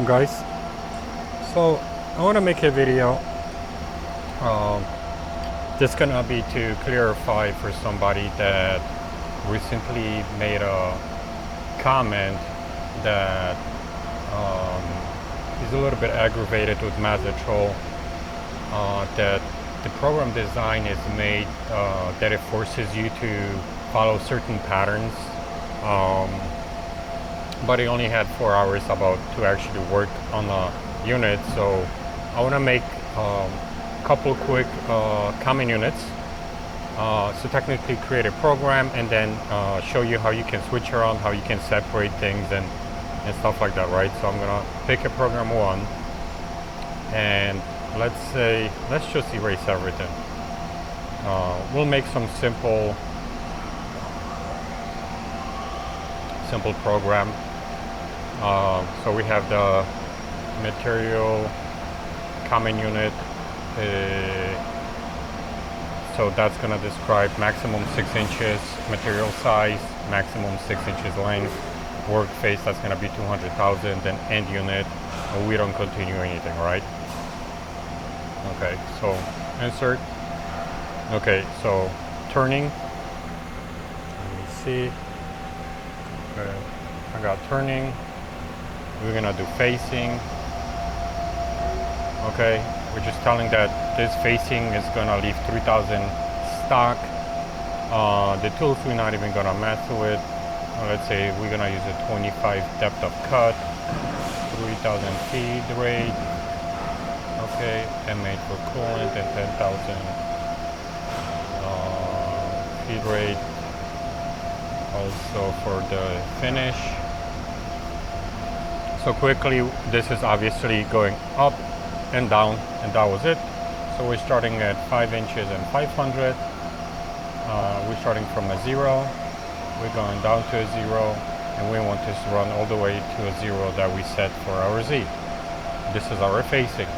guys. So I want to make a video. This gonna be to clarify for somebody that recently made a comment that he's a little bit aggravated with Mazatrol, that the program design is made that it forces you to follow certain patterns, but he only had 4 hours about to actually work on the unit. So I want to make a couple quick common units, so technically create a program and then show you how you can switch around, how you can separate things and stuff like that, right? So I'm gonna pick a program one, and let's just erase everything. We'll make some simple program. So we have the material common unit, so that's going to describe maximum 6 inches material size, maximum 6 inches length, work face, that's going to be 200,000, then end unit, and we don't continue anything, right? Okay, so insert. Okay, so turning, let me see. Okay, I got turning. We're gonna do facing. Okay, we're just telling that this facing is gonna leave 3,000 stock. The tools we're not even gonna mess with. Let's say we're gonna use a 25 depth of cut, 3,000 feed rate. Okay, and made for coolant and 10,000 feed rate. Also for the finish. So quickly, this is obviously going up and down, and that was it. So we're starting at 5 inches and 500. We're starting from a 0. We're going down to a 0, and we want this to run all the way to a 0 that we set for our Z. This is our facing.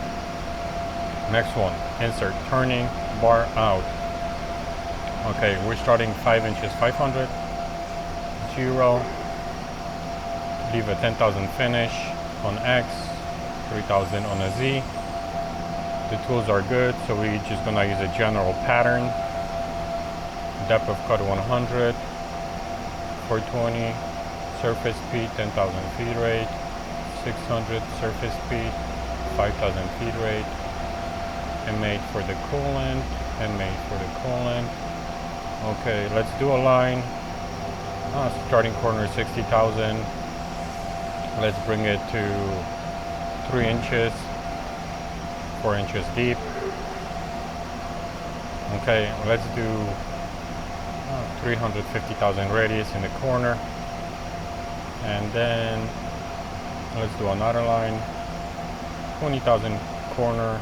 Next one, insert turning bar out. Okay, we're starting 5 inches 500, 0. Leave a 10,000 finish on X, 3,000 on a Z. The tools are good, so we're just gonna use a general pattern. Depth of cut 100, 420, surface speed 10,000 feet rate, 600 surface speed, 5,000 feet rate, and made for the coolant, and made for the coolant. Okay, let's do a line. Starting corner 60,000. Let's bring it to 3 inches, 4 inches deep. Okay, let's do 350,000 radius in the corner. And then let's do another line, 20,000 corner,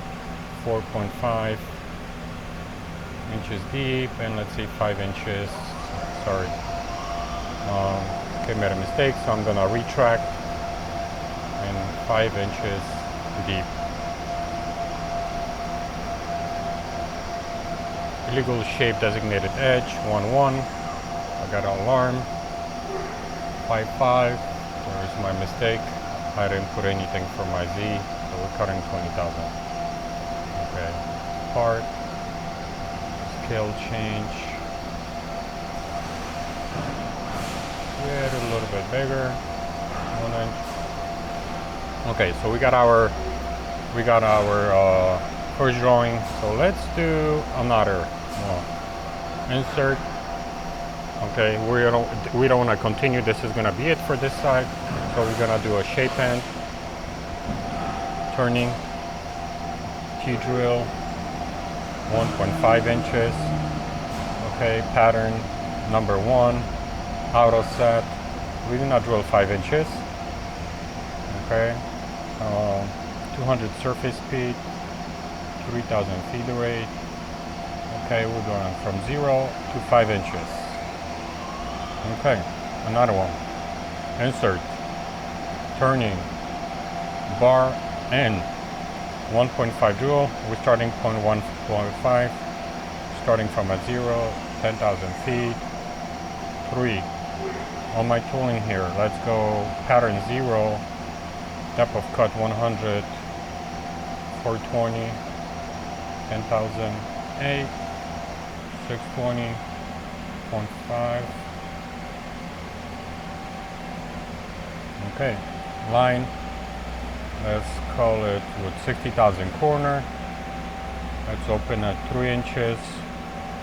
4.5 inches deep, and let's say 5 inches, sorry. Okay, made a mistake, so I'm gonna retract, and 5 inches deep. Illegal shape designated edge, 1-1. I got an alarm. 5-5. Where's my mistake? I didn't put anything for my Z, so we're cutting 20,000. Okay. Part. Scale change. Get it a little bit bigger. 1 inch. Okay, so we got our first drawing. So let's do another. Insert. Okay, we don't want to continue. This is gonna be it for this side. So we're gonna do a shape hand, turning, T-drill, 1.5 inches. Okay, pattern number 1, auto set. We're gonna drill 5 inches. Okay, 200 surface speed, 3,000 feet rate. Okay, we're going from 0 to 5 inches. Okay, another one. Insert, turning, bar, end, 1.5 drill. We're starting 0.1.5, starting from a 0, 10,000 feet, 3. On my tooling here, let's go pattern 0, depth of cut 100, 420, 10,008, 620.5. Okay, line, let's call it with 60,000 corner. Let's open at 3 inches,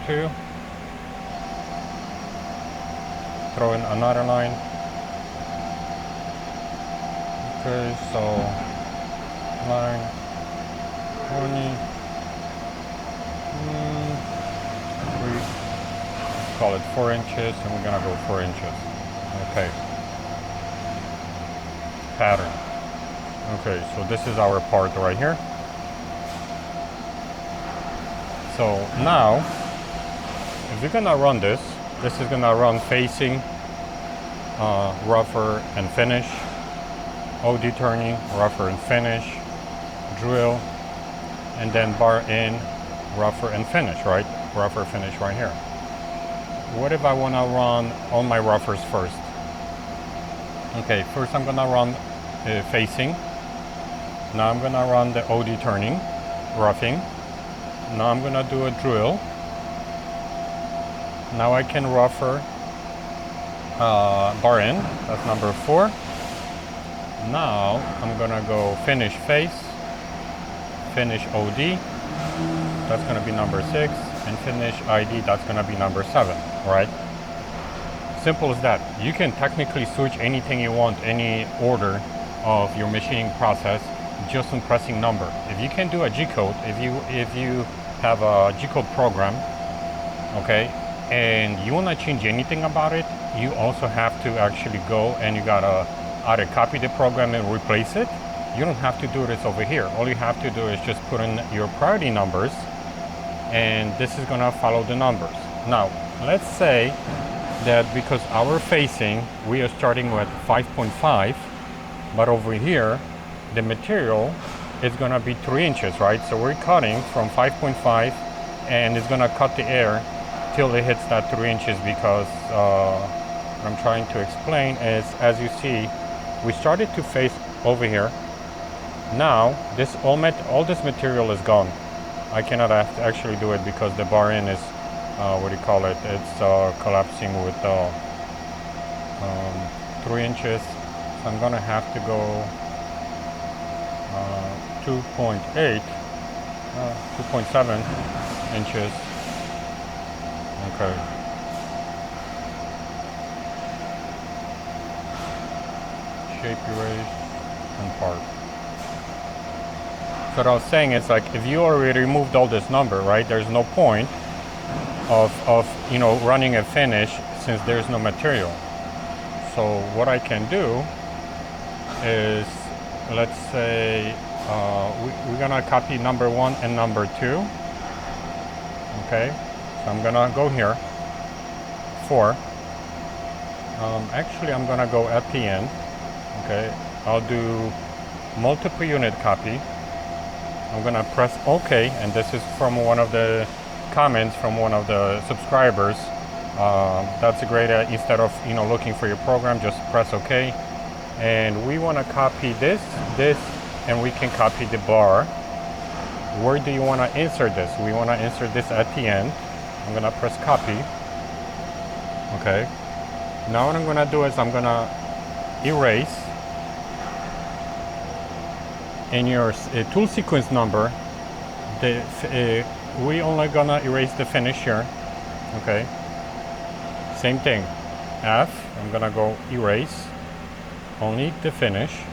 2. Throw in another line. Okay, so line 20, 3, call it 4 inches, and we're gonna go 4 inches. Okay. Pattern. Okay, so this is our part right here. So now, if you're gonna run this, this is gonna run facing, rougher and finish, OD turning, rougher and finish, drill, and then bar in, rougher and finish, right? Rougher finish right here. What if I wanna run all my roughers first? Okay, first I'm gonna run facing. Now I'm gonna run the OD turning, roughing. Now I'm gonna do a drill. Now I can rougher bar in, that's number 4. Now I'm gonna go finish face, finish OD, that's gonna be number 6, and finish ID, that's gonna be number 7, right? Simple as that. You can technically switch anything you want, any order of your machining process, just on pressing number. If you can do a G-code, if you have a G-code program, okay, and you want to change anything about it, you also have to actually go and you gotta either copy the program and replace it. You don't have to do this over here. All you have to do is just put in your priority numbers, and this is gonna follow the numbers. Now, let's say that because our facing, we are starting with 5.5, but over here, the material is gonna be 3 inches, right? So we're cutting from 5.5, and it's gonna cut the air till it hits that 3 inches, because what I'm trying to explain is, as you see, we started to face over here. Now, all this material is gone. I cannot actually do it because the bar in is, it's collapsing with 3 inches. So I'm gonna have to go 2.7 inches. Okay. Shape erase and part. So what I was saying is, like, if you already removed all this number, right, there's no point of running a finish since there's no material. So what I can do is, let's say we're gonna copy number 1 and number 2. Okay, so I'm gonna go here, 4. Actually, I'm gonna go at the end. Okay, I'll do multiple unit copy. I'm gonna press OK, and this is from one of the comments from one of the subscribers. That's a great, instead of looking for your program, just press OK. And we want to copy this, and we can copy the bar. Where do you want to insert this? We want to insert this at the end. I'm going to press copy. Okay. Now what I'm going to do is I'm going to erase. In your tool sequence number, we only going to erase the finish here. Okay. Same thing. F, I'm going to go erase. Only the finish.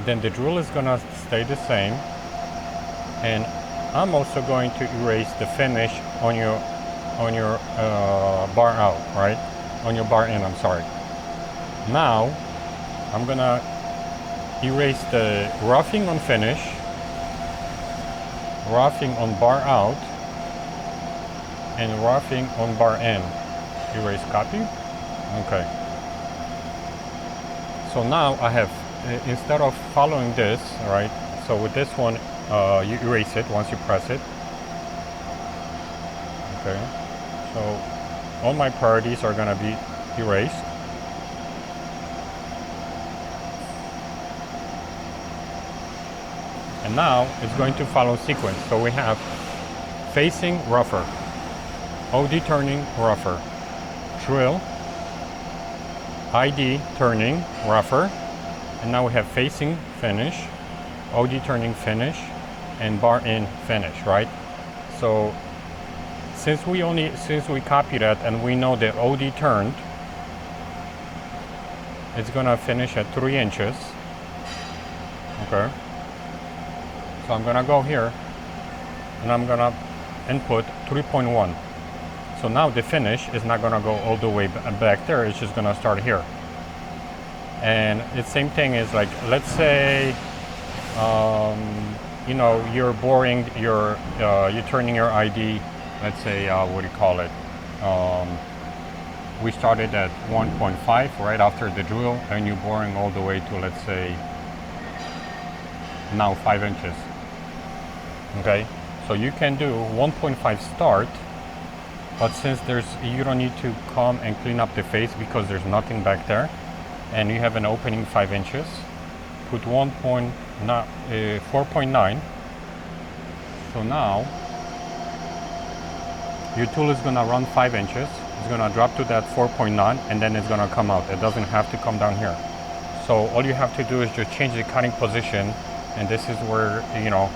Then the drill is gonna stay the same, and I'm also going to erase the finish on your bar out, right? On your bar in, I'm sorry. Now I'm gonna erase the roughing on finish, roughing on bar out, and roughing on bar in. Erase copy. Okay. So now I have, instead of following this, right? So with this one, you erase it once you press it. Okay. So all my priorities are gonna be erased. And now it's going to follow sequence. So we have facing rougher, OD turning rougher, drill, ID turning rougher, and now we have facing finish, OD turning finish, and bar in finish, right? So since we copy that and we know that OD turned, it's gonna finish at 3 inches. Okay. So I'm gonna go here and I'm gonna input 3.1. So now the finish is not gonna go all the way back there, it's just gonna start here. And the same thing is like, let's say, you know, you're boring, you're turning your ID, let's say, what do you call it? We started at 1.5 right after the drill, and you're boring all the way to, let's say, now 5 inches. Okay, so you can do 1.5 start, but since you don't need to come and clean up the face because there's nothing back there, and you have an opening 5 inches, put 4.9. So now your tool is gonna run 5 inches. It's gonna drop to that 4.9, and then it's gonna come out. It doesn't have to come down here. So all you have to do is just change the cutting position, and this is where, you know,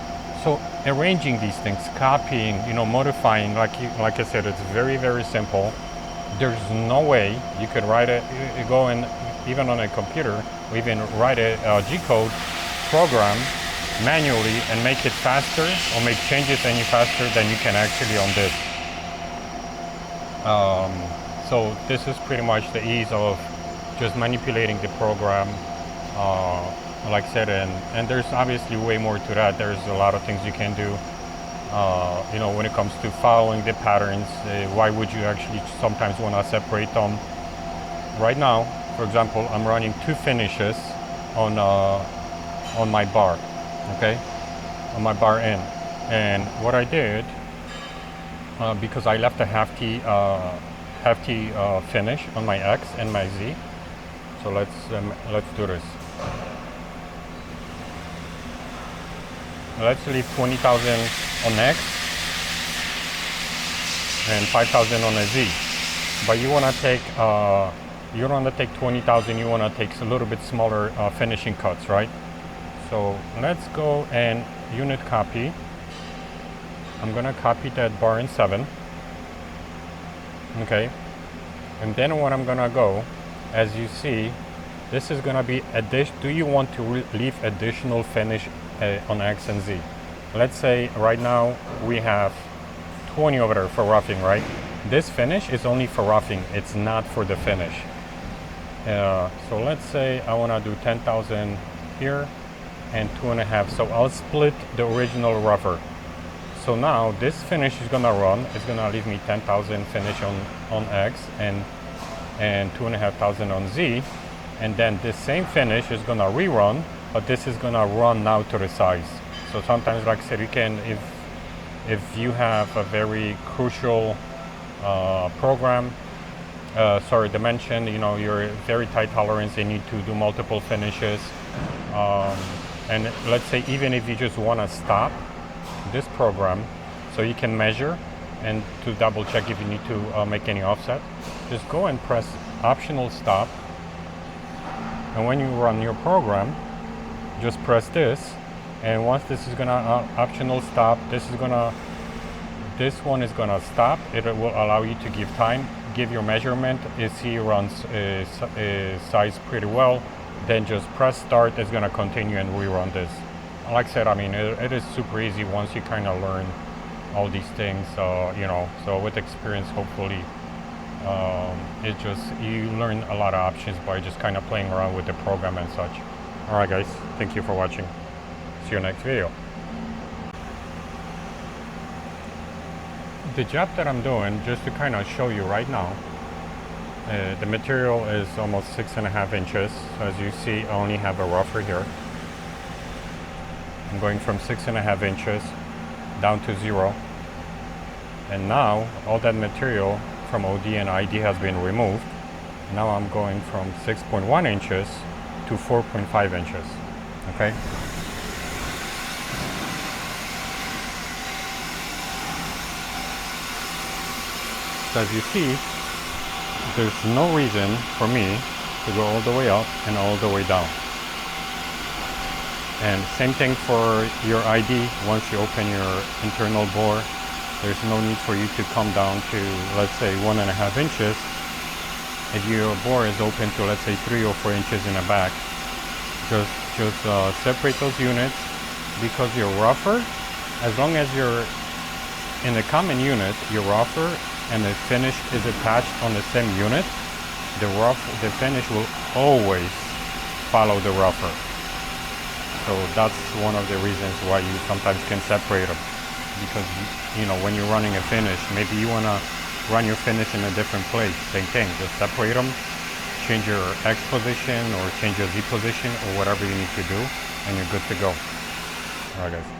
so arranging these things, copying, you know, modifying, like I said, it's very, very simple. There's no way you could write it, go in, even on a computer, or even write a G-code program manually and make it faster or make changes any faster than you can actually on this. So this is pretty much the ease of just manipulating the program, like I said, and there's obviously way more to that. There's a lot of things you can do, you know, when it comes to following the patterns. Why would you actually sometimes want to separate them? Right now, for example, I'm running 2 finishes on my bar, okay, on my bar in. And what I did, because I left a hefty finish on my X and my Z, so let's do this. Let's leave 20,000 on X and 5,000 on a Z. But you want to take you don't want to take 20,000. You want to take a little bit smaller finishing cuts, right? So let's go and unit copy. I'm gonna copy that bar in 7. Okay, and then what I'm gonna go, as you see, this is gonna be do you want to leave additional finish on X and Z? Let's say right now we have 20 over there for roughing, right? This finish is only for roughing, it's not for the finish. So let's say I want to do 10,000 here and 2.5. So I'll split the original rougher. So now this finish is gonna run. It's gonna leave me 10,000 finish on X and 2,500 on Z, and then this same finish is gonna rerun, but this is gonna run now to the size. So sometimes, like I said, you can, if you have a very crucial program, dimension, you know, you're very tight tolerance, you need to do multiple finishes, and let's say even if you just want to stop this program so you can measure and to double check if you need to make any offset, just go and press optional stop, and when you run your program, just press this, and once this is gonna optional stop, this one is gonna stop. It will allow you to give time, give your measurement. You see it runs size pretty well. Then just press start. It's gonna continue and rerun this. Like I said, I mean, it is super easy once you kind of learn all these things. You know, so with experience, hopefully, it just, you learn a lot of options by just kind of playing around with the program and such. All right, guys, thank you for watching. See you next video. The job that I'm doing, just to kind of show you right now, the material is almost 6.5 inches. So as you see, I only have a rougher here. I'm going from 6.5 inches down to 0. And now all that material from OD and ID has been removed. Now I'm going from 6.1 inches to 4.5 inches. Okay. So as you see, there's no reason for me to go all the way up and all the way down. And same thing for your ID. Once you open your internal bore, there's no need for you to come down to, let's say, 1.5 inches. If your bore is open to, let's say, 3 or 4 inches in the back, just separate those units, because your rougher, as long as you're in the common unit, your rougher and the finish is attached on the same unit, the finish will always follow the rougher. So that's one of the reasons why you sometimes can separate them, because when you're running a finish, maybe you want to run your finish in a different place. Same thing, just separate them, change your X position or change your Z position or whatever you need to do, and you're good to go. All right, guys.